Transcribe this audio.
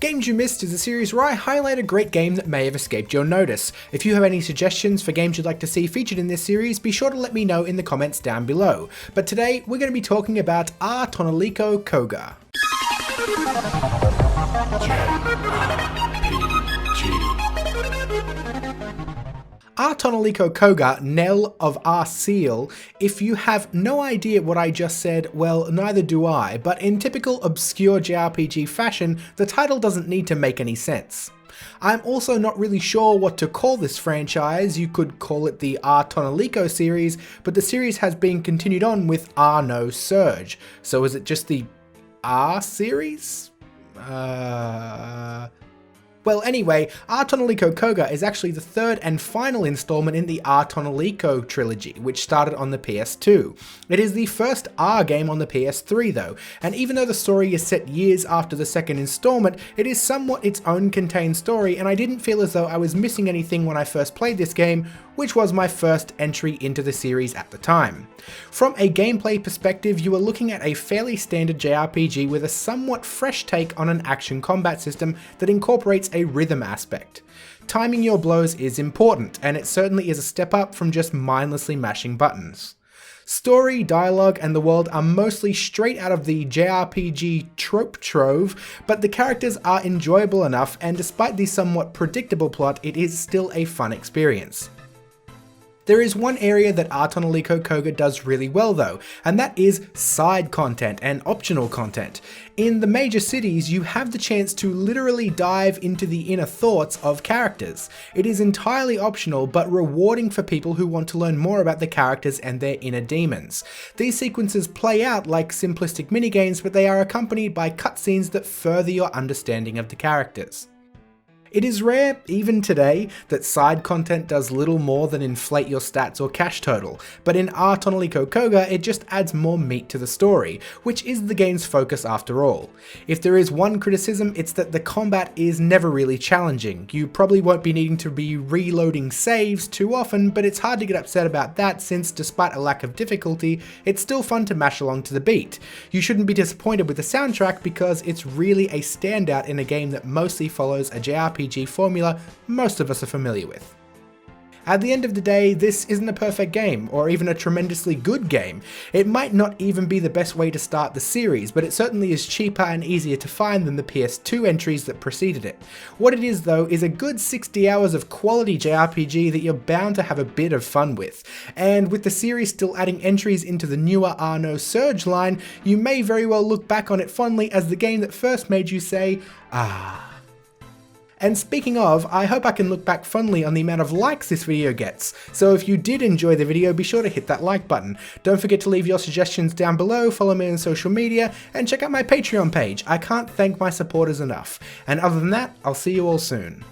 Games You Missed is a series where I highlight a great game that may have escaped your notice. If you have any suggestions for games you'd like to see featured in this series, be sure to let me know in the comments down below. But today, we're going to be talking about Ar Tonelico Qoga. Ar Tonelico Qoga, Knell of Ar Ciel. If you have no idea what I just said, well, neither do I, but in typical obscure JRPG fashion, the title doesn't need to make any sense. I'm also not really sure what to call this franchise. You could call it the Ar Tonelico series, but the series has been continued on with Ar Nosurge. So is it just the Ar series? Well, anyway, Ar Tonelico Qoga is actually the third and final installment in the Ar Tonelico Trilogy, which started on the PS2. It is the first Ar game on the PS3 though, and even though the story is set years after the second installment, it is somewhat its own contained story, and I didn't feel as though I was missing anything when I first played this game, which was my first entry into the series at the time. From a gameplay perspective, you are looking at a fairly standard JRPG with a somewhat fresh take on an action combat system that incorporates a rhythm aspect. Timing your blows is important, and it certainly is a step up from just mindlessly mashing buttons. Story, dialogue, and the world are mostly straight out of the JRPG trope trove, but the characters are enjoyable enough, and despite the somewhat predictable plot, it is still a fun experience. There is one area that Ar Tonelico Qoga does really well though, and that is side content and optional content. In the major cities, you have the chance to literally dive into the inner thoughts of characters. It is entirely optional, but rewarding for people who want to learn more about the characters and their inner demons. These sequences play out like simplistic minigames, but they are accompanied by cutscenes that further your understanding of the characters. It is rare, even today, that side content does little more than inflate your stats or cash total, but in Ar Tonelico Qoga it just adds more meat to the story, which is the game's focus after all. If there is one criticism, it's that the combat is never really challenging. You probably won't be needing to be reloading saves too often, but it's hard to get upset about that since, despite a lack of difficulty, it's still fun to mash along to the beat. You shouldn't be disappointed with the soundtrack because it's really a standout in a game that mostly follows a JRPG formula most of us are familiar with. At the end of the day, this isn't a perfect game, or even a tremendously good game. It might not even be the best way to start the series, but it certainly is cheaper and easier to find than the PS2 entries that preceded it. What it is though is a good 60 hours of quality JRPG that you're bound to have a bit of fun with. And with the series still adding entries into the newer Ar Nosurge line, you may very well look back on it fondly as the game that first made you say, ah. And speaking of, I hope I can look back fondly on the amount of likes this video gets, so if you did enjoy the video, be sure to hit that like button. Don't forget to leave your suggestions down below, follow me on social media, and check out my Patreon page. I can't thank my supporters enough. And other than that, I'll see you all soon.